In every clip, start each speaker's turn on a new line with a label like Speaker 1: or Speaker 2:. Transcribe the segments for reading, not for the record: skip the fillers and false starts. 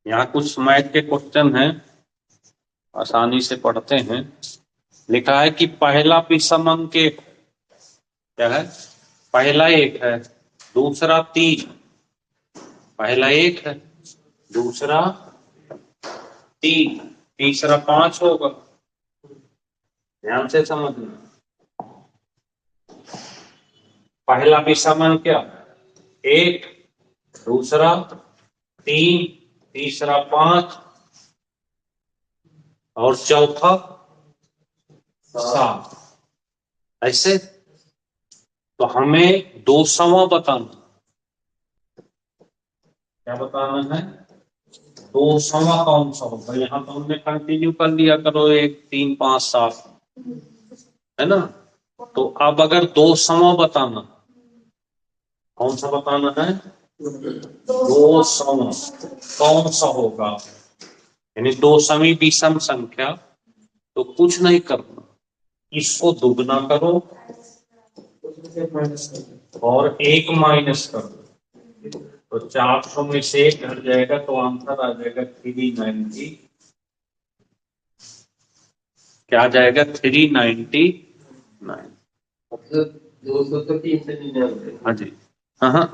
Speaker 1: यहाँ कुछ मैथ के क्वेश्चन हैं, आसानी से पढ़ते हैं। लिखा है कि पहला विषम अंक एक क्या है? पहला एक है, दूसरा तीन। पहला एक है, दूसरा तीन, तीसरा पांच होगा। ध्यान से समझना। पहला विषम अंक क्या? एक, दूसरा तीन, तीसरा पांच और चौथा सात। ऐसे तो हमें दो सवा बताना। क्या बताना है? दो सवा कौन सा होगा? यहाँ तो हमने कंटिन्यू कर लिया करो, एक, तीन, पांच, सात, है ना। तो अब अगर दो सवा बताना, कौन सा बताना है? दो सवा कौन सा होगा, यानी दो समी विषम संख्या। तो कुछ नहीं करना, इसको दुगना करो और एक माइनस करो। तो 400 में से एक घट जाएगा तो आंसर आ जाएगा 390। क्या आ जाएगा? 399।
Speaker 2: 200 तो 399।
Speaker 1: हाँ जी। हाँ,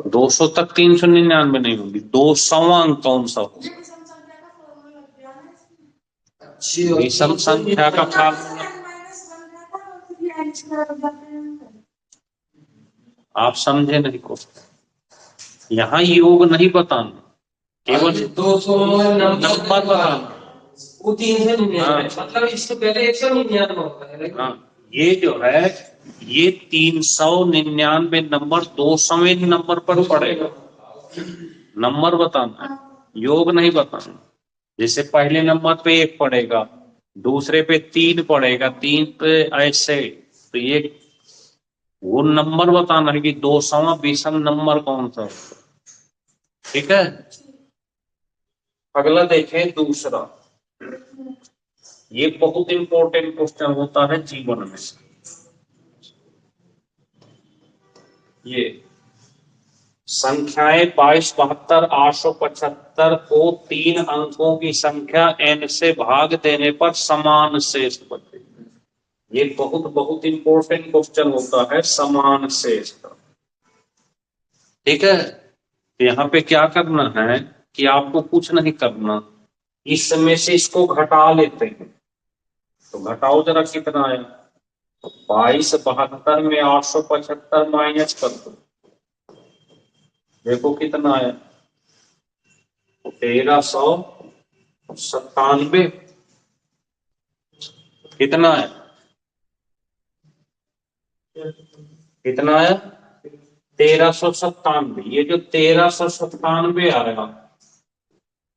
Speaker 1: 200 तक 399 नहीं होगी। दो सवा अंक कौन सा होगा? विषम संख्या का फार्मूला आप समझे नहीं को? यहाँ योग नहीं बताना, केवल
Speaker 2: 200
Speaker 1: नंबर बताना।
Speaker 2: वो 399, मतलब इससे पहले 199 होता है।
Speaker 1: हाँ, ये जो है ये 399 नंबर दो सवें नंबर पर पड़ेगा। नंबर बताना है, योग नहीं बताना। जैसे पहले नंबर पे एक पड़ेगा, दूसरे पे तीन पड़ेगा, तीन पे ऐसे। तो ये वो नंबर बताना है कि दो सवा विषम नंबर कौन सा। ठीक है। अगला देखें, दूसरा। ये बहुत इंपॉर्टेंट क्वेश्चन होता है जीवन में। ये संख्याएं 22, 72, 875 को तीन अंकों की संख्या n से भाग देने पर समान शेष बचे। ये बहुत बहुत इंपॉर्टेंट क्वेश्चन होता है, समान शेष का। ठीक है। तो यहाँ पे क्या करना है कि आपको कुछ नहीं करना, इसमें से इसको घटा लेते हैं। तो घटाओ जरा, कितना आया? 22, 72 में 875 माइनस कर दो, देखो कितना आया? 1397। कितना है? कितना आया? 1397। ये जो 1397 आ रहा,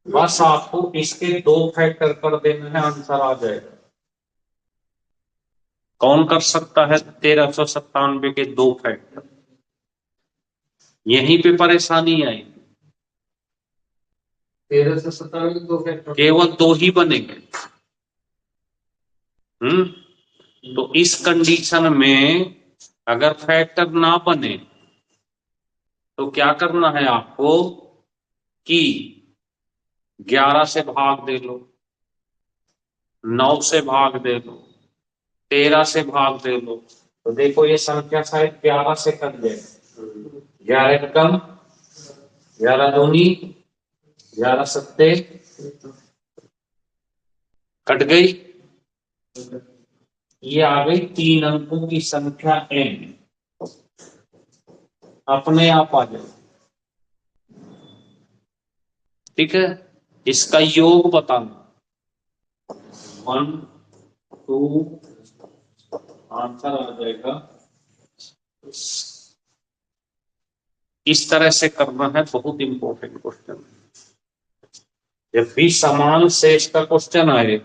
Speaker 1: बस आपको इसके दो फैक्टर कर देना है, आंसर आ जाएगा। कौन कर सकता है 1397 के दो फैक्टर? यहीं पे परेशानी आई।
Speaker 2: 1397 दो फैक्टर
Speaker 1: केवल दो ही बनेंगे। तो इस कंडीशन में अगर फैक्टर ना बने तो क्या करना है आपको कि 11 से भाग दे लो, 9 से भाग दे लो, 13 से भाग दे लो। तो देखो ये संख्या शायद 11 से कट जाएगी। 11 कम, 11 दूनी, 11 सत्ते कट गई। ये आ गई तीन अंकों की संख्या n, अपने आप आ जाए। ठीक है। इसका योग बताना, 1 2, आंसर आ जाएगा। इस तरह से करना है, बहुत इंपॉर्टेंट क्वेश्चन। जब भी समान शेष का क्वेश्चन आए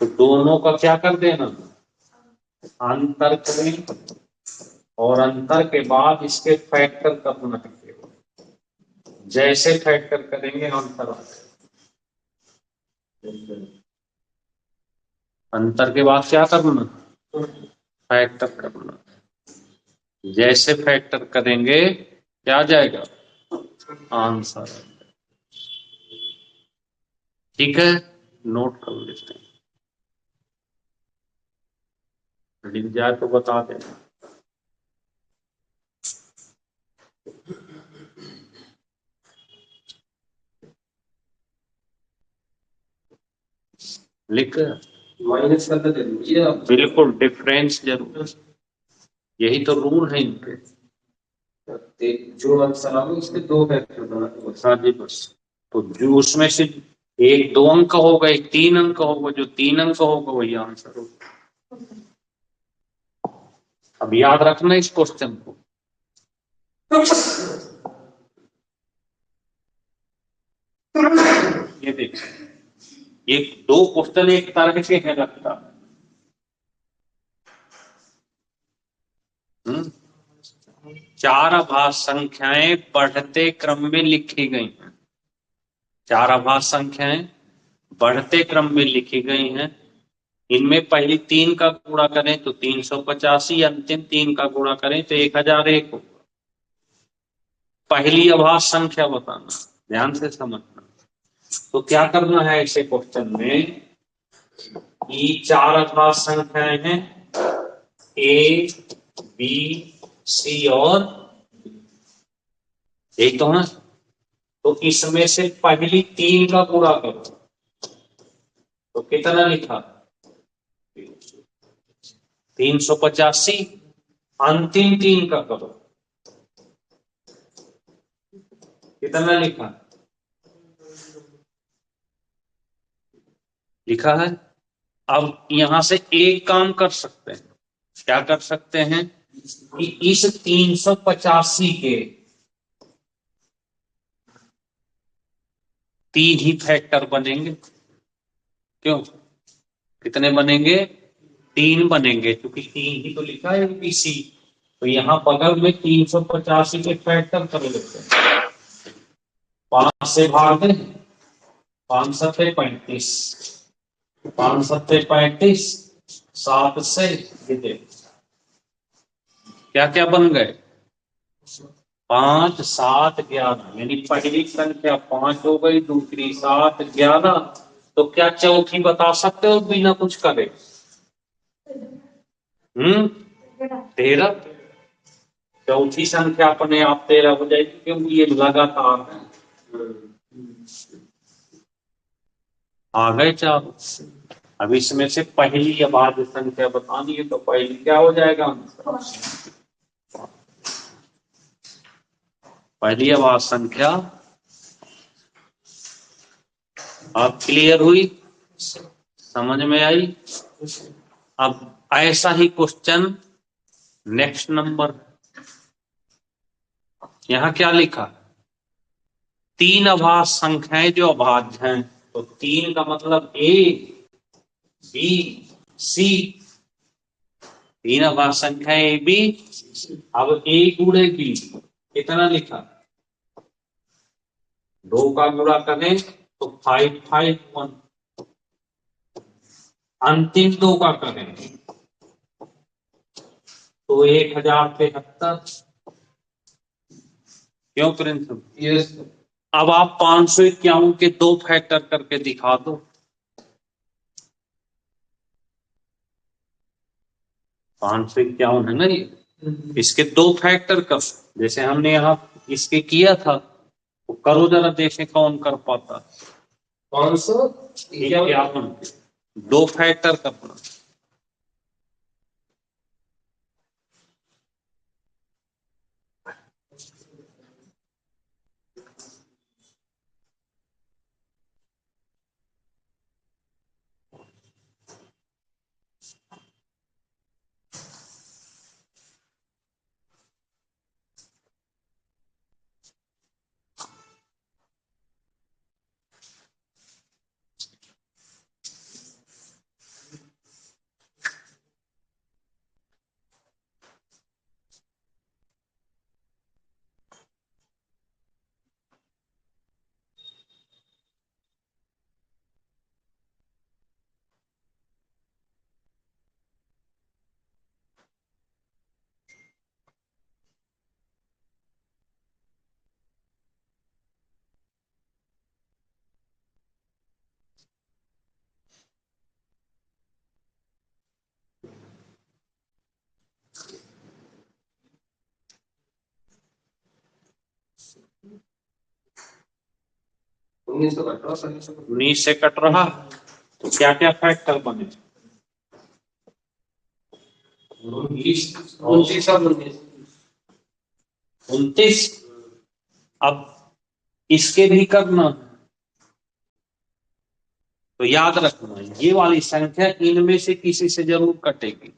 Speaker 1: तो दोनों का क्या कर देना, अंतर करें और अंतर के बाद इसके फैक्टर करना है। जैसे फैक्टर करेंगे अंतर आ जाएगा। अंतर के बाद क्या करना, फैक्टर करना। जैसे फैक्टर करेंगे क्या आ जाएगा, आंसर। ठीक है, नोट कर लेते हैं, लिख जाए तो बता देना। लिख,
Speaker 2: माइनस करना जरूरी है अब।
Speaker 1: बिल्कुल डिफरेंस जरूर, यही तो रूल है इनके।
Speaker 2: जो आंसर आगे उसके दो फैक्टर बनाने होते
Speaker 1: हाँ जी बस, तो जो उसमें से एक 2 अंक का होगा, एक 3 अंक का होगा, जो 3 अंक का होगा वही आंसर होगा। अब याद रखना इस क्वेश्चन को। ये देखिए, ये 2 क्वेश्चन एक तरह के हैं लगता। हम्म, 4 आभास संख्याएं बढ़ते क्रम में लिखी गई हैं। 4 आभास संख्याएं बढ़ते क्रम में लिखी गई हैं। इनमें पहली 3 का गुणा करें तो 385, अंतिम 3 का गुणा करें तो 1001 होगा। पहली आभास संख्या बताना, ध्यान से समझना। तो क्या करना है ऐसे क्वेश्चन में कि 4 आभास संख्याएं हैं, ए, बी, सी और यही तो है। तो इसमें से पहली 3 का गुणा करो तो कितना लिखा, 385। अंतिम 3 का करो, कितना लिखा, लिखा है। अब यहां से एक काम कर सकते हैं, क्या कर सकते हैं कि इस 385 के 3 ही फैक्टर बनेंगे। क्यों, कितने बनेंगे, 3 बनेंगे, क्योंकि 3 ही तो लिखा है बीसी। तो यहां बगल में 385 के फैक्टर कर लेते हैं। 5 से भाग दें, 5 सत्ते 35, 5 सत्ते 35, 7 से ये देखो क्या क्या बन गए, 5, 7, 11, यानी पहली संख्या 5 हो गई, दूसरी 7, 11। तो क्या चौथी बता सकते हो बिना कुछ करे, 13। चौथी संख्या अपने आप 13 हो जाएगी, क्योंकि ये लगातार है। आ गए 4। अब इसमें से पहली अभाज्य संख्या बतानी है, तो पहली क्या हो जाएगा, पहली अभाज्य संख्या। अब क्लियर हुई, समझ में आई। अब ऐसा ही क्वेश्चन नेक्स्ट नंबर, यहां क्या लिखा, 3 अभाज्य संख्याएं जो अभाज्य हैं, तो 3 का मतलब ए, बी, सी। 3 अभाज्य संख्याएं ए, बी। अब ए गुणे बी कितना लिखा, 2 का गुणा करें तो 551, अंतिम 2 का करें तो 1073। क्यों प्रिंस,
Speaker 2: यस।
Speaker 1: अब आप 551 के 2 फैक्टर करके दिखा दो। 551 है ना ये, इसके 2 फैक्टर कर, जैसे हमने यहाँ इसके किया था, तो करो जरा, देखें कौन कर पाता। 551 2 फैक्टर करना, 19 से कट रहा, तो क्या क्या फैक्टर बने? 29। अब इसके भी करना, तो याद रखना ये वाली संख्या इनमें से किसी से जरूर कटेगी।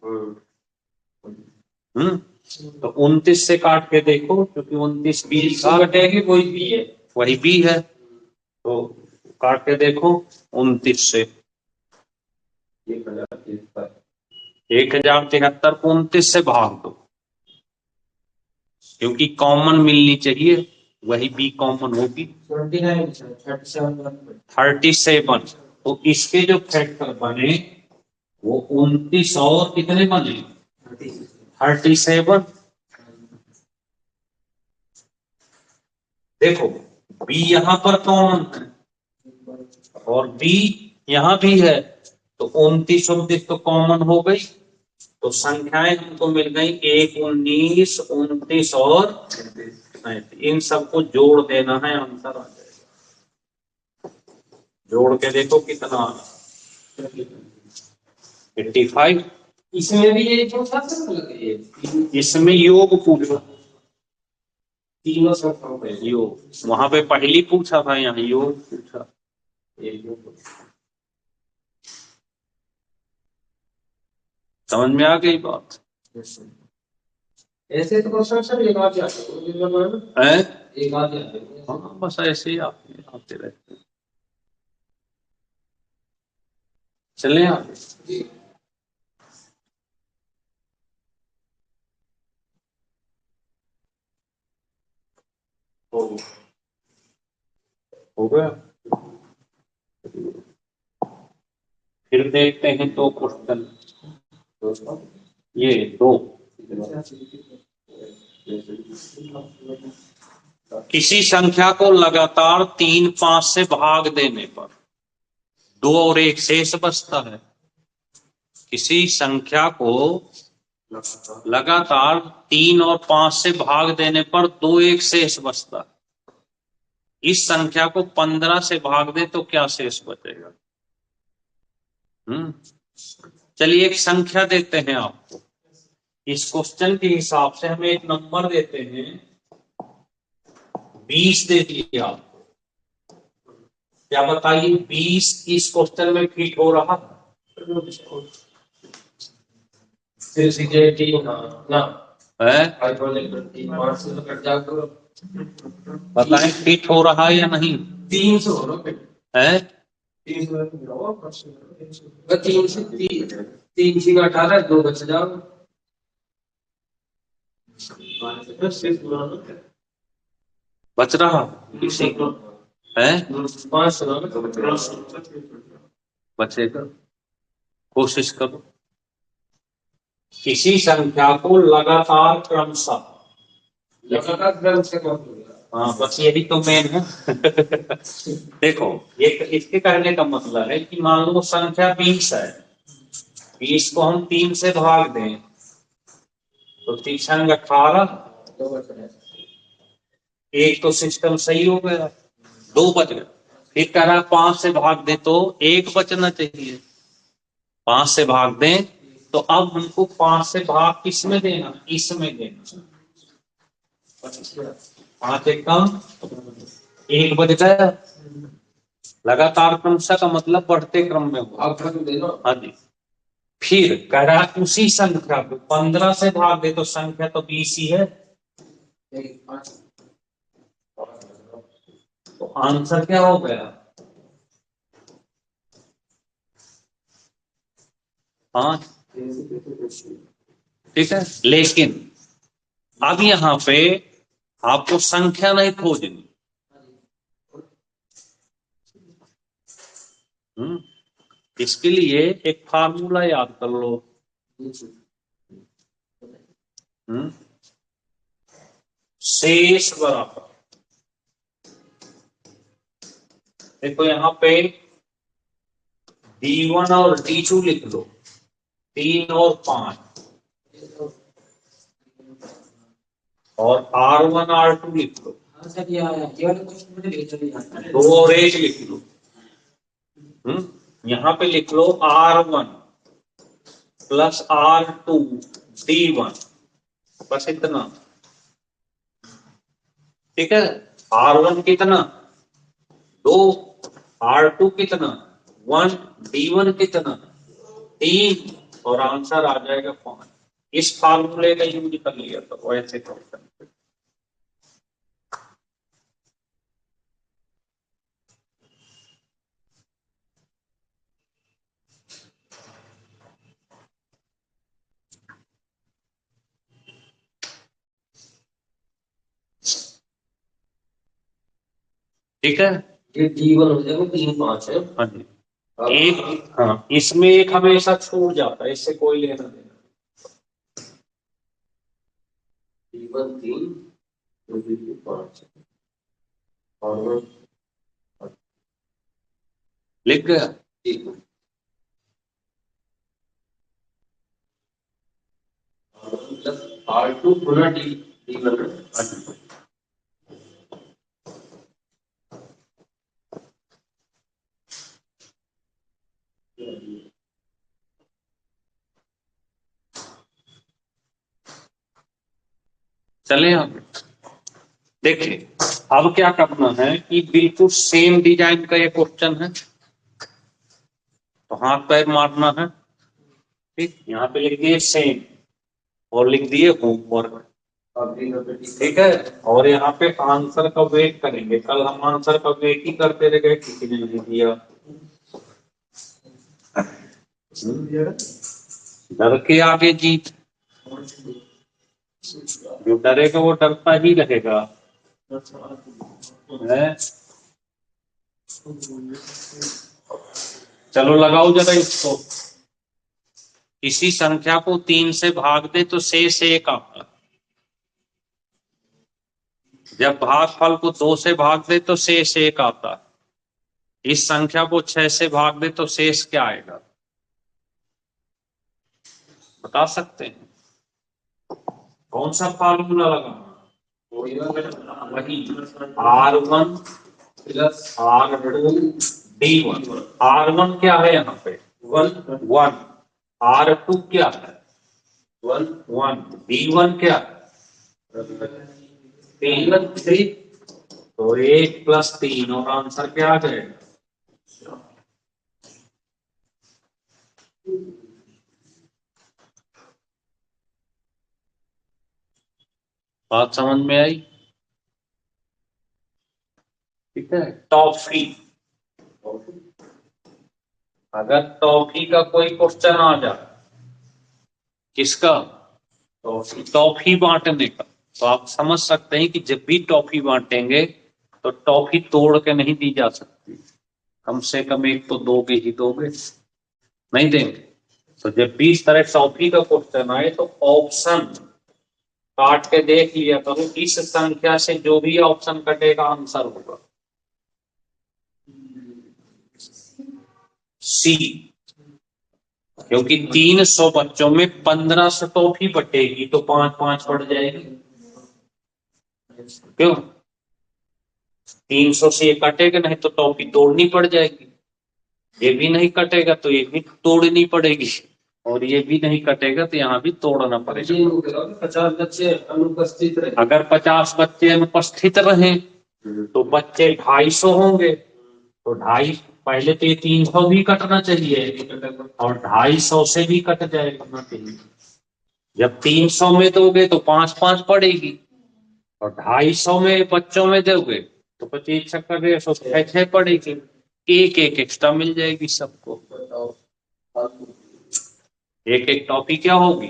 Speaker 1: तो 29 से काट के देखो, क्योंकि 29 बी का कटेगी, वही बी है, वही बी है, तो काट के देखो 29 से। 1073 को 29 से भाग दो, क्योंकि कॉमन मिलनी चाहिए, वही बी कॉमन होगी। 37। तो इसके जो फैक्टर बने वो 29 और कितने बने? 37। देखो बी यहां पर कॉमन है और बी यहां भी है, तो 29 तो कॉमन हो गई, तो संख्याएं हमको मिल गई 1, 19, 29 और 37। इन सबको जोड़ देना है, आंसर आ जाएगा। जोड़ के देखो कितना 85।
Speaker 2: इसमें भी ये पूछा था,
Speaker 1: इसमें योग पूछा,
Speaker 2: तीनों संख्याओं पे
Speaker 1: योग वहां पे पहली पूछा था, यहाँ योग पूछा। समझ में आ गई बात?
Speaker 2: ऐसे तो क्वेश्चन सर एक आध जाते
Speaker 1: हैं,
Speaker 2: एक आध जाते हैं।
Speaker 1: हाँ बस ऐसे ही आते रहते हैं। चले आगे। हो गया। फिर देखते हैं दो क्वेश्चन, ये दो। किसी संख्या को लगातार 3, 5 से भाग देने पर 2 और 1 शेष बचता है। किसी संख्या को लगातार 3 और 5 से भाग देने पर 2, 1 शेष बचता है। इस संख्या को 15 से भाग दे तो क्या शेष बचेगा? चलिए एक संख्या देते हैं आपको, इस क्वेश्चन के हिसाब से हमें एक नंबर देते हैं, 20 दे दिए आपको। क्या बताइए 20 इस क्वेश्चन में फिट हो रहा? बताएं फिट हो रहा या नहीं?
Speaker 2: 300
Speaker 1: है
Speaker 2: 3 से 18, 2 बच जाओ।
Speaker 1: बच रहा किसी को है?
Speaker 2: 5
Speaker 1: बचेगा, कोशिश करो। किसी संख्या को लगातार क्रमशः, हाँ बस यही तो मेन है। देखो ये इसके कहने का मतलब है कि मान लो संख्या 20 है, 20 को हम 3 से भाग दें तो 3 18, एक तो सिस्टम सही हो गया, 2 बच गए। फिर कह रहा 5 से भाग दें तो 1 बचना चाहिए, 5 से भाग दें तो अब हमको 5 से भाग किस में देना? इसमें देना। 5 एक कम, 1 बच गया। लगातार क्रमशः का मतलब बढ़ते क्रम में हुआ। हाँ जी। फिर कह रहा उसी संख्या को 15 से भाग दे तो संख्या तो 20 ही है, तो आंसर क्या हो गया? 5। ठीक है, लेकिन अब यहां पे आपको संख्या नहीं खोजनी। इसके लिए एक फार्मूला याद कर लो। शेष बराबर, देखो यहां पे D1 और D2 लिख लो, 3 और 5, और R1 R2 लिख लो।
Speaker 2: अच्छा क्या है ये वाले क्वेश्चन मुझे ले चलिए आता है।
Speaker 1: दो और एक लिख लो। यहाँ पे लिख लो R1 प्लस R2 D1, बस इतना। ठीक है, R1 कितना 2, R2 कितना 1, D1 कितना 3, और आंसर आ जाएगा 5। इस फार्मूले का यूज कर लिया तो वैसे क्वेश्चन। ठीक है,
Speaker 2: ये D1 हो जाएगा 3 5 है।
Speaker 1: हाँ जी। एक, हाँ, इसमें एक हमेशा छूट जाता है, इससे कोई लेना देना।
Speaker 2: D1 3 D2 5 और
Speaker 1: लिख गया।
Speaker 2: ठीक है प्लस R2 गुना D1 है।
Speaker 1: हाँ जी। चले आगे, देखिए अब क्या करना है कि बिल्कुल सेम डिजाइन का ये क्वेश्चन है, तो हाथ पैर मारना है। ठीक, यहाँ पे लिख दिए सेम और लिख दिए होमवर्क। ठीक है, और यहाँ पे आंसर का वेट करेंगे। कल हम आंसर का वेट ही करते रह गए, किसी ने नहीं दिया। डर के आगे जीत, जो डरेगा वो डरता ही रहेगा। है? चलो लगाओ जरा इसको। किसी संख्या को 3 से भाग दे तो शेष 1 आता है। जब भागफल को 2 से भाग दे तो शेष 1 आता है। इस संख्या को 6 से भाग दे तो शेष क्या आएगा, बता सकते हैं? कौन सा फार्मूला लगाना? वही R1 plus R2 D1। R1 क्या है यहाँ पे 1, R2 क्या है 1, D1 क्या है 3। तो 1 प्लस 3 और आंसर क्या आ जाएगा? बात समझ में आई? ठीक है, टॉफी। अगर टॉफी का कोई क्वेश्चन आ जाए, किसका, टॉफी बांटने का, तो आप समझ सकते हैं कि जब भी टॉफी बांटेंगे तो टॉफी तोड़ के नहीं दी जा सकती। कम से कम एक तो दोगे ही दोगे, नहीं देंगे। तो जब भी इस तरह टॉफी का क्वेश्चन आए तो ऑप्शन काट के देख लिया करो, इस संख्या से जो भी ऑप्शन कटेगा आंसर होगा सी। क्योंकि 300 बच्चों में 15 से टॉफी बटेगी तो 5 5 पड़ जाएगी। क्यों 300 से ये कटेगा नहीं तो टॉफी तोड़नी पड़ जाएगी। ये भी नहीं कटेगा तो ये भी तोड़नी पड़ेगी, और ये भी नहीं कटेगा तो यहाँ भी तोड़ना पड़ेगा।
Speaker 2: 50 बच्चे अनुपस्थित रहे।
Speaker 1: अगर 50 बच्चे अनुपस्थित रहे तो बच्चे 250 होंगे, तो 250, पहले तो ये 300 भी कटना चाहिए और 250 से भी कट जाएगा। जब 300 में दोगे तो 5 5 पड़ेगी, और 250 में बच्चों में दोगे तो 25 छक्का 6 पड़ेगी। एक एक एक्स्ट्रा मिल जाएगी सबको। एक एक टॉपी क्या होगी,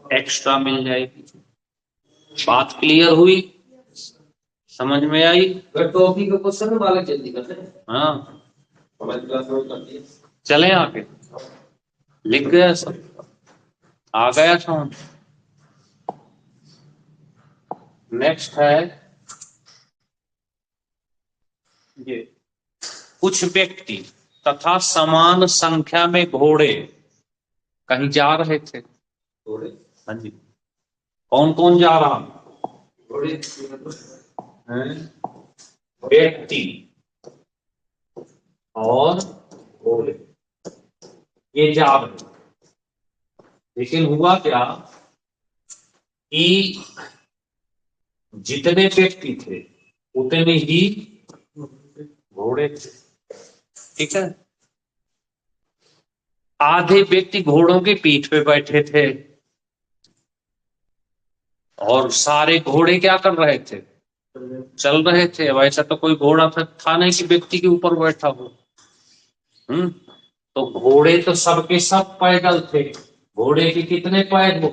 Speaker 1: एक्स्ट्रा मिल जाएगी। बात क्लियर हुई, समझ में आई?
Speaker 2: अगर टॉपिक का क्वेश्चन बालक जल्दी करते हैं।
Speaker 1: हाँ,
Speaker 2: हमारी क्लास में कर दिए।
Speaker 1: चले आगे, लिख गया सब, आ गया समझ। नेक्स्ट है ये, कुछ व्यक्ति तथा समान संख्या में घोड़े कहीं जा रहे थे।
Speaker 2: घोड़े,
Speaker 1: हाँ जी, कौन कौन जा रहा?
Speaker 2: घोड़े
Speaker 1: हैं? व्यक्ति और घोड़े ये जा रहे थे। लेकिन हुआ क्या कि जितने व्यक्ति थे उतने ही घोड़े थे। ठीक है, आधे व्यक्ति घोड़ों की पीठ पे बैठे थे और सारे घोड़े क्या कर रहे थे, चल रहे थे। अब ऐसा तो कोई घोड़ा था नहीं कि व्यक्ति के ऊपर बैठा हो। तो घोड़े तो सबके सब पैदल थे। घोड़े के कितने पैर हो,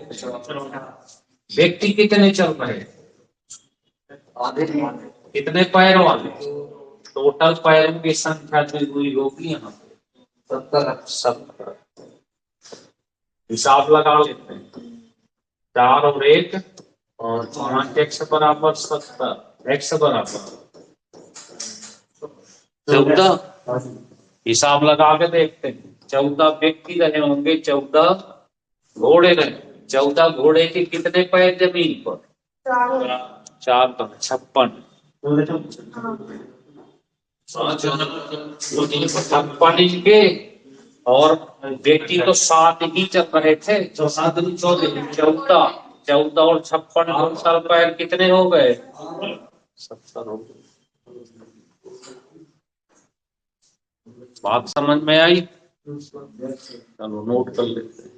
Speaker 1: व्यक्ति कितने चल रहे, आधे। कितने पैर वाले, टोटल पैरों की संख्या जो हुई होगी यहाँ पे 70। हिसाब लगा लेते हैं, 4 और 1 और 5 x बराबर 70, x बराबर 14। हिसाब लगा के देखते हैं, 14 व्यक्ति रहे होंगे, 14 घोड़े रहे। 14 घोड़े के कितने पैर जमीन पर, 4 तो 56। 56 इनके और व्यक्ति तो 7 ही चल रहे थे। 14 और 56 टोटल पैर कितने हो गए, 70 हो गए। बात समझ में आई? चलो नोट कर लेते हैं।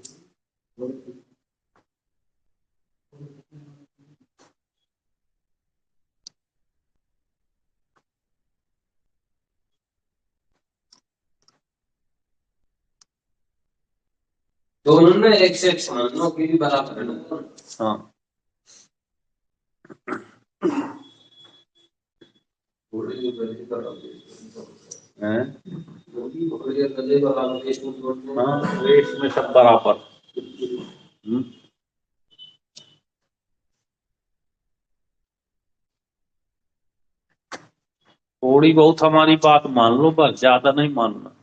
Speaker 2: दोनों में एक से एक दोनों की भी बराबर है ना।
Speaker 1: हाँ, वेट में सब बराबर। थोड़ी बहुत हमारी बात मान लो, बस ज्यादा नहीं मानना।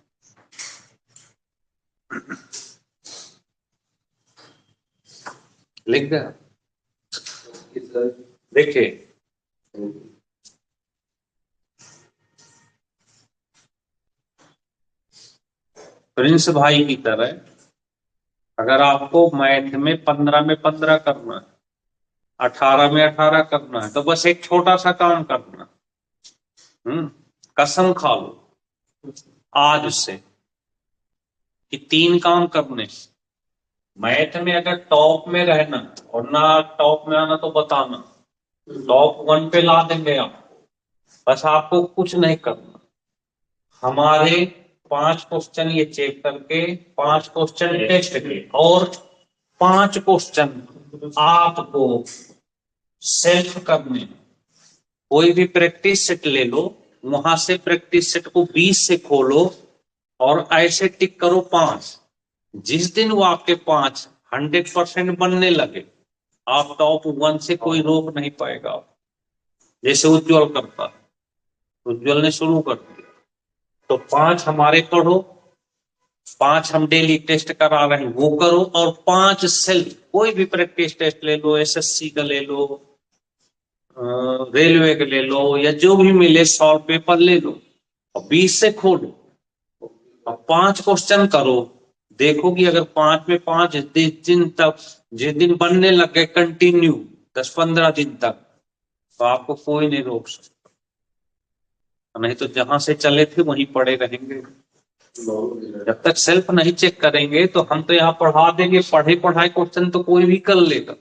Speaker 1: लिख गया, देखिए प्रिंस भाई की तरह अगर आपको मैथ में 15 में 15 करना है, 18 में 18 करना है, तो बस एक छोटा सा काम करना। कसम खा लो आज से कि 3 काम करने। मैथ में अगर टॉप में रहना और ना टॉप में आना तो बताना, टॉप 1 पे ला देंगे आपको। बस आपको कुछ नहीं करना, हमारे 5 क्वेश्चन ये चेक करके, 5 क्वेश्चन टेस्ट के और 5 क्वेश्चन आपको सेल्फ करने। कोई भी प्रैक्टिस सेट ले लो, वहां से प्रैक्टिस सेट को 20 से खोलो और ऐसे टिक करो 5। जिस दिन वो आपके 5 100% बनने लगे, आप टॉप 1 से कोई रोक नहीं पाएगा। जैसे उज्जवल करता, उज्जवल ने शुरू कर दिया, तो 5 हमारे पढ़ो, 5 हम डेली टेस्ट करा रहे हैं वो करो, और 5 सेल्फ कोई भी प्रैक्टिस टेस्ट ले लो, एसएससी का ले लो, रेलवे का ले लो, या जो भी मिले सॉल्व पेपर ले लो और 20 से खोलो और 5 क्वेश्चन करो। देखो कि अगर 5 में 5 दिन तक, जिस दिन बनने लग गए कंटिन्यू 10-15 दिन तक, तो आपको कोई नहीं रोक सकता। नहीं तो जहां से चले थे वहीं पड़े रहेंगे। जब तक सेल्फ नहीं चेक करेंगे तो हम तो यहाँ पढ़ा देंगे, पढ़े पढ़ाए क्वेश्चन तो कोई भी कर लेगा,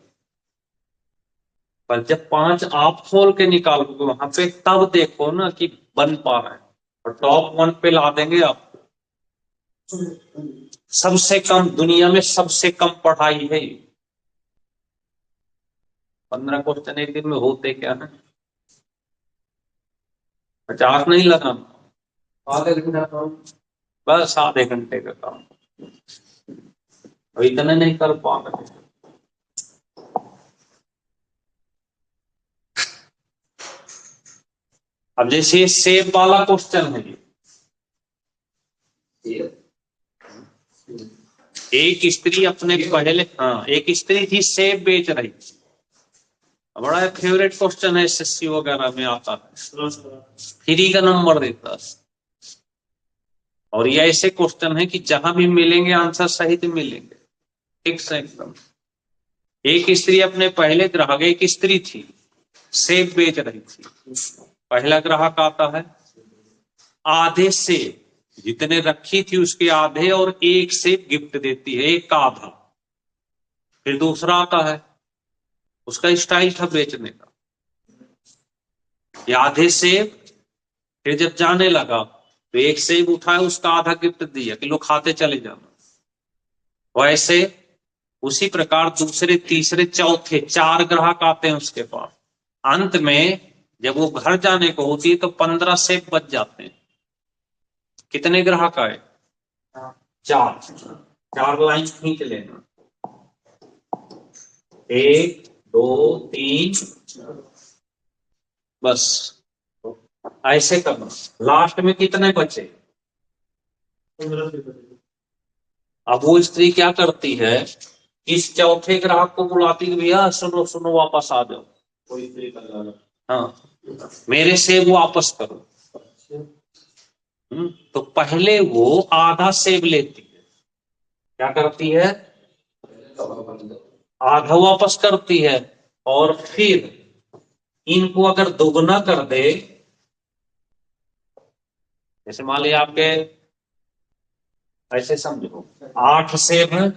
Speaker 1: पर जब 5 आप खोल के निकालोगे वहां पे, तब देखो ना कि बन पा रहे हैं। और टॉप 1 पे ला देंगे आप। सबसे कम दुनिया में, सबसे कम पढ़ाई है। 15 क्वेश्चन एक दिन में होते क्या है, 50 नहीं लगाना,
Speaker 2: आधे घंटा काम,
Speaker 1: बस आधे घंटे का काम। इतने नहीं कर पा रहे। अब जैसे सेब वाला क्वेश्चन है, एक स्त्री अपने पहले, हाँ, एक स्त्री थी सेब बेच रही थी। बड़ा फेवरेट क्वेश्चन है, एसएससी वगैरह में आता है, फ्री का नंबर देता है। और ये ऐसे क्वेश्चन है कि जहां भी मिलेंगे आंसर सही मिलेंगे, फिक्स है एकदम। एक स्त्री अपने पहले ग्राहक, एक स्त्री थी सेब बेच रही थी। पहला ग्राहक आता है, आधे सेब जितने रखी थी उसके आधे और एक सेब गिफ्ट देती है, एक का आधा। फिर दूसरा आता है, उसका स्टाइल था बेचने का, ये आधे सेब, फिर जब जाने लगा तो एक सेब उठाया, उसका आधा गिफ्ट दिया कि लो खाते चले जाना। वैसे उसी प्रकार दूसरे तीसरे चौथे 4 ग्राहक आते हैं उसके पास। अंत में जब वो घर जाने को होती है तो 15 सेब बच जाते हैं। कितने ग्राहक आए? 4 लाइन खींच लेना, 1 2 3, बस ऐसे करना। लास्ट में कितने बचे? अब वो स्त्री क्या करती है, इस चौथे ग्राहक को बुलाती है, भैया सुनो सुनो वापस आ जाओ, हाँ मेरे सेब वापस करो। तो पहले वो आधा सेब लेती है, क्या करती है, आधा वापस करती है, और फिर इनको अगर दोगुना कर दे, जैसे मान लिया आपके, ऐसे समझो 8 सेब है,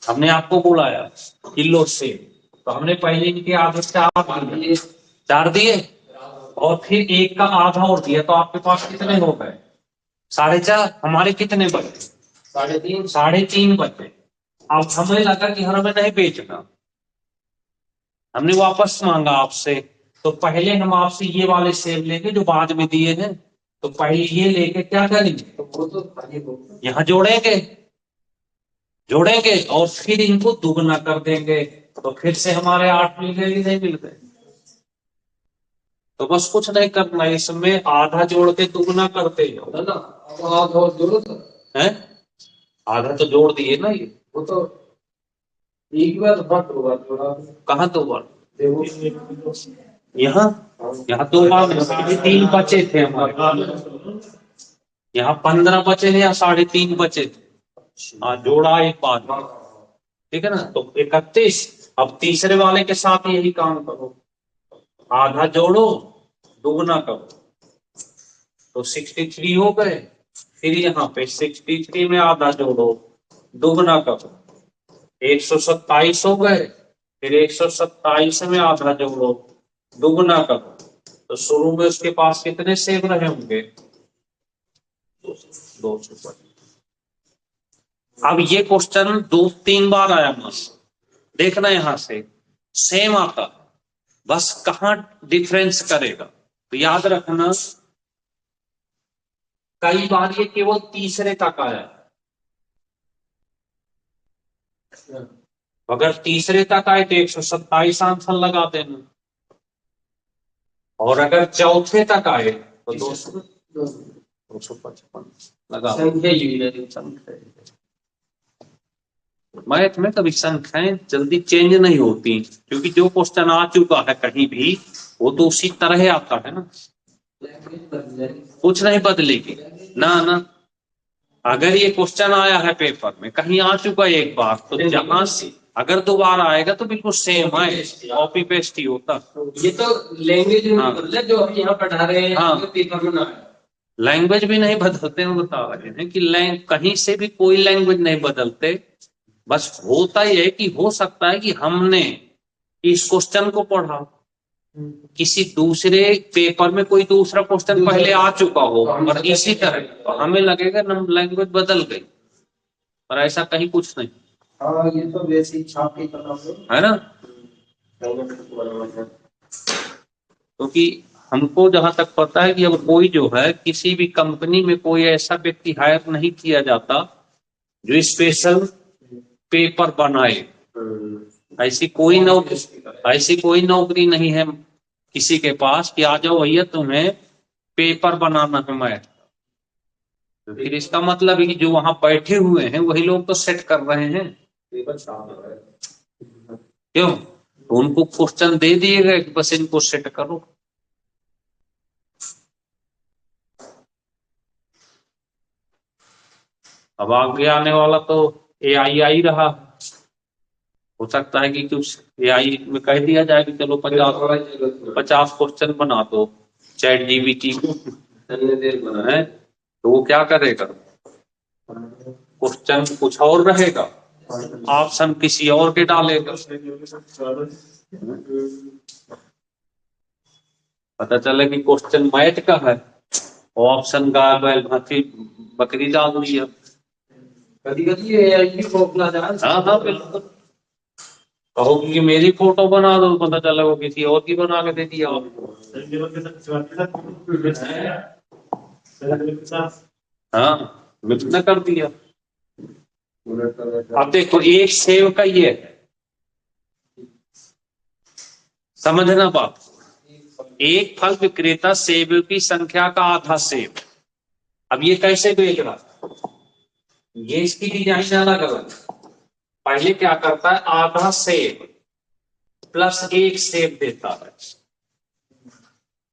Speaker 1: हमने आपको बुलाया किलो सेब, तो हमने पहले इनके आधे 4 दिए और फिर एक का आधा और दिया, तो आपके पास कितने हो गए? 4.5। हमारे कितने बचे? 3.5 बचे। अब हमें लगा कि हमें नहीं बेचना, हमने वापस मांगा आपसे, तो पहले हम आपसे ये वाले सेब लेंगे जो बाद में दिए हैं, तो पहले ये लेके क्या करेंगे, तो यहाँ जोड़ेंगे और फिर इनको दुगना कर देंगे, तो फिर से हमारे 8 मिल गए कि नहीं मिल गए? तो बस कुछ नहीं करना, इसमें आधा जोड़ के दुगना करते जाओ, है ना। आधा जोड़ो है, आधा तो जोड़ दिए ना, ये वो तो एक बार बात होगा, कहाँ 2 बार? यहाँ 2 बार, 3.5 बचे थे हमारे, यहाँ 15 बचे थे या 3.5 बचे थे, हाँ जोड़ा एक बार, ठीक है ना, तो 31। अब तीसरे वाले के साथ यही काम करो, आधा जोड़ो दुगना करो, तो 63 हो गए। फिर यहाँ पे 63 में आधा जोड़ो दुगना करो, 127 हो गए। फिर 127 में आधा जोड़ो दुगना करो, तो शुरू में उसके पास कितने सेब रहे होंगे? 200। अब ये क्वेश्चन 2-3 बार आया, बस देखना यहां से सेम आता, बस कहां डिफरेंस करेगा, तो याद रखना कई बार ये केवल तीसरे तक आया, अगर तीसरे तक आए तो 127 आंसर लगा देना, और अगर चौथे तक आए तो 255 लगा। मैथ में कभी संख्याएं जल्दी चेंज नहीं होती, क्योंकि जो क्वेश्चन आ चुका है कहीं भी वो तो उसी तरह आता है ना, कुछ नहीं बदलेगी ना ना। अगर ये क्वेश्चन आया है पेपर में, कहीं आ चुका है एक बार, तो जहां से अगर दोबारा आएगा तो बिल्कुल सेम है, कॉपी पेस्ट ही होता।
Speaker 2: ये तो लैंग्वेज जो हम यहाँ पढ़ा रहे हैं, हाँ, पेपर में ना
Speaker 1: लैंग्वेज भी नहीं बदलते हैं, बता रहे हैं कि कहीं से भी कोई लैंग्वेज नहीं बदलते, बस होता ही है कि हो सकता है कि हमने इस क्वेश्चन को पढ़ा, किसी दूसरे पेपर में कोई दूसरा क्वेश्चन पहले आ चुका हो और इसी तरह, तो हमें लगेगा लैंग्वेज बदल गई, पर ऐसा कहीं कुछ नहीं।
Speaker 2: हाँ, ये तो वैसी छाप की तरह
Speaker 1: है ना, क्योंकि हमको जहां तक पता है कि अब कोई जो है किसी भी कंपनी में कोई ऐसा व्यक्ति हायर नहीं किया जाता जो स्पेशल पेपर बनाए, ऐसी कोई नौकरी नहीं है किसी के पास कि आ जाओ भैया तुम्हें पेपर बनाना है मैथ, तो फिर इसका मतलब है कि जो वहां बैठे हुए हैं वही लोग तो सेट कर रहे हैं, क्यों? तो उनको क्वेश्चन दे दिए गए कि बस इनको सेट करो। अब आगे आने वाला तो एआई आ ही रहा। हो सकता है कि कुछ एआई में कह दिया जाए कि चलो 50 क्वेश्चन बना दो चैट जीपीटी है, तो वो क्या करेगा, क्वेश्चन कुछ और रहेगा, ऑप्शन किसी और के डालेगा। पता चले कि क्वेश्चन मैथ का है, ऑप्शन गाय बैल हाथी बकरी डाल दिया।
Speaker 2: कभी कभी एआई की फोकला जान।
Speaker 1: हाँ हाँ बिल्कुल। कहो कि मेरी फोटो बना दो, पता चला वो किसी और की बना के दे दिया आपको। हाँ मिक्स न कर दिया। अब देखो एक सेव का ये है, समझना बात, एक फल विक्रेता सेब की संख्या का आधा सेब। अब ये कैसे बेच रहा है, ये इसकी डिजाइन अलग अलग। पहले क्या करता है, आधा सेब प्लस एक सेब देता है,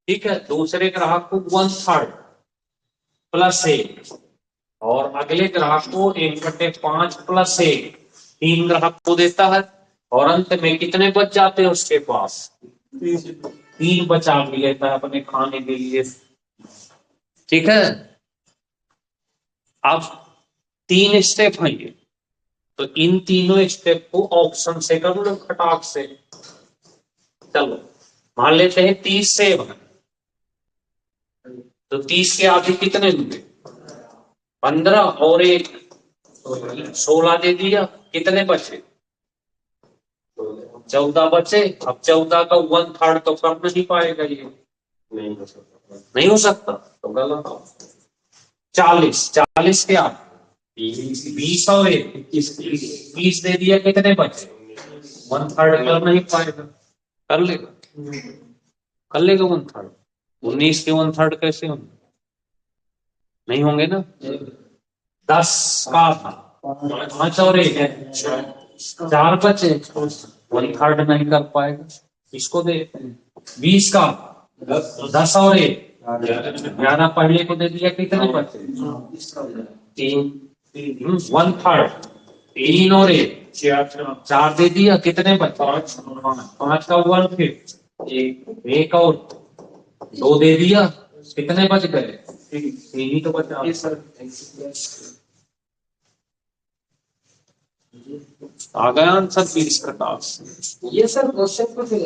Speaker 1: ठीक है। दूसरे ग्राहक को 1/3 प्लस एक, और अगले ग्राहक को 1/5 प्लस एक, 3 ग्राहक को देता है। और अंत में कितने बच जाते हैं उसके पास, 3 बचा भी लेता है अपने खाने के लिए, ठीक है। अब 3 स्टेप हैं ये, तो इन तीनों स्टेप को ऑप्शन से कर लो खटाक से। चलो मान लेते हैं 30 सेब है, तो 30 के आगे कितने हुए, 15 और एक 16 दे दिया, कितने बचे, 14 बचे। अब 14 का 1/3 तो कर नहीं पाएगा ये, नहीं हो सकता, तो गलत। 40 क्या, 20 और 21 दे दिया, कितने बचे, 1/3 कर नहीं पाएगा, कर लेगा, कर लेगा 1/3। 19 के 1/3 कैसे होंगे, नहीं होंगे ना। 10 का था, 5 और 1 है, 4 बचे, 1/3 नहीं कर पाएगा, इसको देखते हैं। 20 का 10 और 1 11, पहले को दे दिया, कितने बचे, 3, 1/3, 3 और 1 4 दे दिया, कितने बचे, 5 का 1/5, 1 और 2 दे दिया, कितने बच गए, 3 ही तो बचा। आ गया आंसर 20 का टास्क।
Speaker 2: ये सर क्वेश्चन को फिर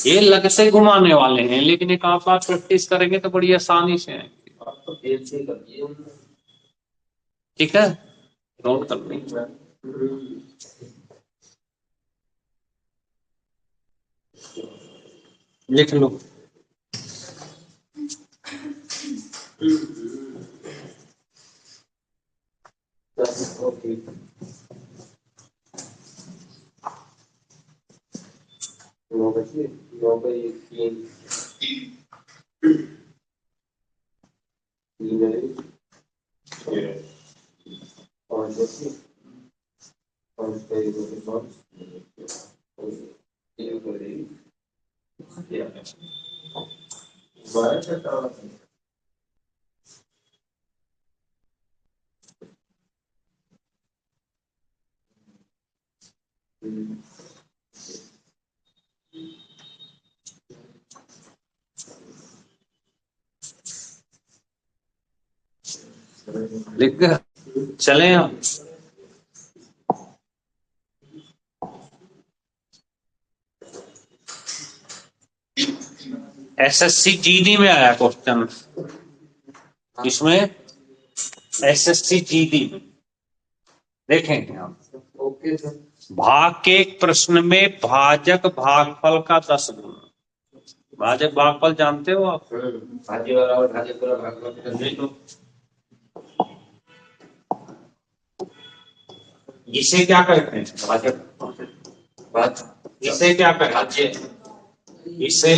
Speaker 1: ये लग से घुमाने वाले हैं, लेकिन एक आप बात प्रैक्टिस करेंगे तो बड़ी आसानी से आएंगे,
Speaker 2: तो फेल से करिए।
Speaker 1: ठीक है। नोट कर लेंगे, लिख लो।
Speaker 2: ओके। 9 बजे 9 पे 3 5 बजे 5 पे 2 के 5 3 बजे 12 चलता है।
Speaker 1: लिख गया, चले हम। एसएससी जीडी में आया क्वेश्चन, इसमें एसएससी जीडी देखेंगे हम।
Speaker 2: Okay sir.
Speaker 1: भाग के एक प्रश्न में भाजक भागफल का 10 गुना। भाजक भागफल जानते हो आप,
Speaker 2: भाजी वाला और भाजी पूरा भाग
Speaker 1: इसे क्या कहते हैं, भाजक, इसे क्या कहते हैं, इसे,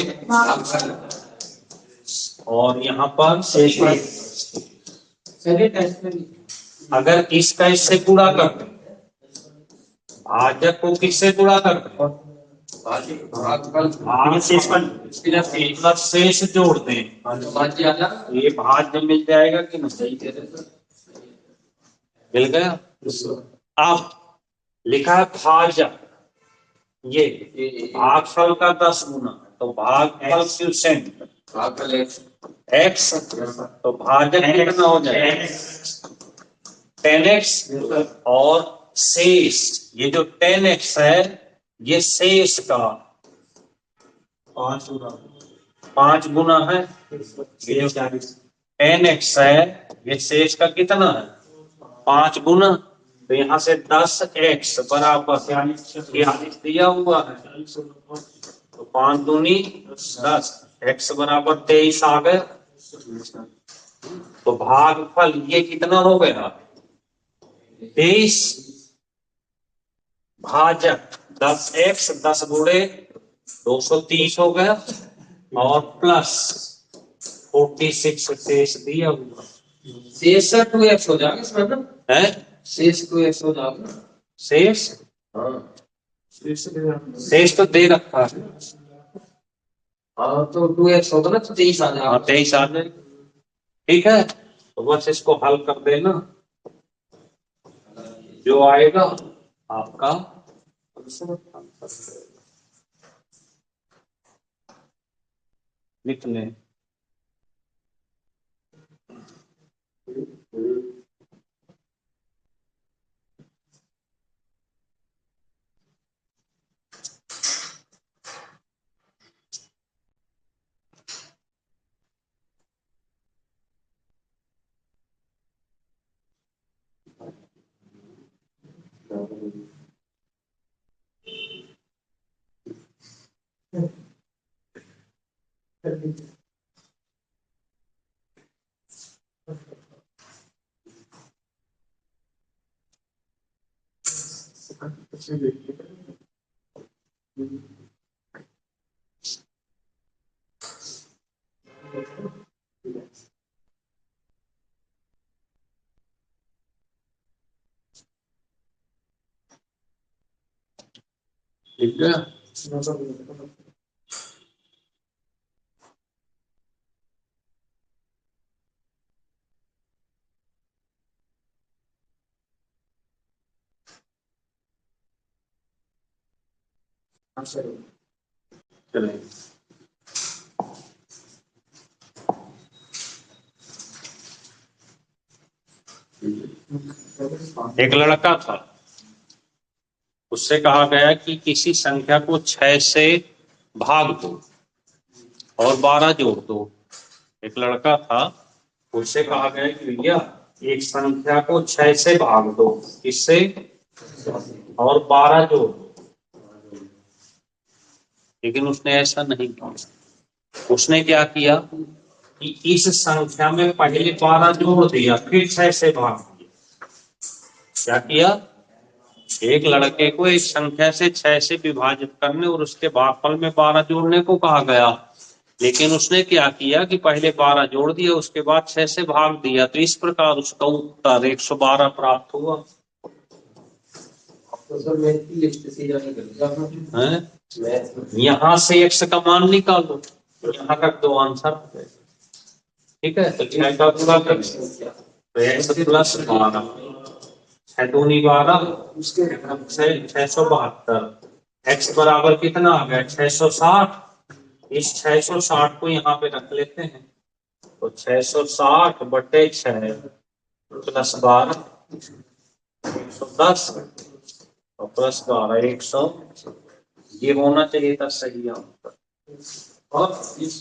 Speaker 1: और यहाँ पर
Speaker 2: चलिए टेस्ट में
Speaker 1: अगर इसका इससे गुणा करते, भाजक को किससे गुणा करते,
Speaker 2: भागफल
Speaker 1: प्लस शेष जोड़ दें,
Speaker 2: भाज्य आ जाएगा।
Speaker 1: ये भाज्य मिल जाएगा कि नहीं? मिल गया। अब लिखा है भाजक, ये भागफल का 10 गुना, तो भागफल क्वोशिएंट
Speaker 2: भागफल
Speaker 1: x, तो भाजक कितना हो जाएगा? 10x, और शेष, ये जो 10x है ये शेष का 5 गुना है। ये जो 10x है ये शेष का कितना है? 5 गुना। तो यहाँ से 10x बराबर 46 दिया हुआ है, तो 5 दूनी 10, x बराबर 23 आ गए। तो भागफल ये कितना हो गया? 23। भाजक 10x 10 गुणे 230 हो गया, और प्लस 46 शेष दिया हुआ
Speaker 2: शेष का 2x हो जाएगा इसमें ना,
Speaker 1: है।
Speaker 2: शेष 2x हो जाएगा।
Speaker 1: शेष,
Speaker 2: हाँ
Speaker 1: शेष तो दे रखा है।
Speaker 2: हाँ, तो 2x होगा ना, तो 23 आ जाएगा।
Speaker 1: 23 आ जाएगा। ठीक है, तो बस इसको हल कर देना, जो आएगा आपका लिख लें। ठीक है, चलिए। एक लड़का था, उससे कहा गया कि किसी संख्या को 6 से भाग दो और 12 जोड़ दो। एक लड़का था, उससे कहा गया कि भैया एक संख्या को 6 से भाग दो, इससे और 12 जोड़ दो। लेकिन उसने ऐसा नहीं किया। उसने क्या किया कि इस संख्या में पहले 12 जोड़ दिया, फिर 6 से भाग दिया। क्या किया? एक लड़के को एक संख्या से 6 से विभाजित करने और उसके भागफल में 12 जोड़ने को कहा गया, लेकिन उसने क्या किया कि पहले 12 जोड़ दिया, उसके बाद 6 से भाग दिया। तो इस प्रकार उसका उत्तर 112 प्राप्त हुआ।
Speaker 2: तो सर मैं की लिस्ट से जाने कर
Speaker 1: है? यहाँ से x का मान निकालो, यहाँ तक 2 आंसर। ठीक है, तो 6 का पूरा कर, तो x प्लस 12, 6 दूनी 12, उसके 672। x बराबर कितना आ गया? 660। इस 660 को यहाँ पे रख लेते हैं, तो 660 बटे 6 प्लस 12 110, और प्लस 12 100। ये होना चाहिए था सही आंसर।
Speaker 2: और इस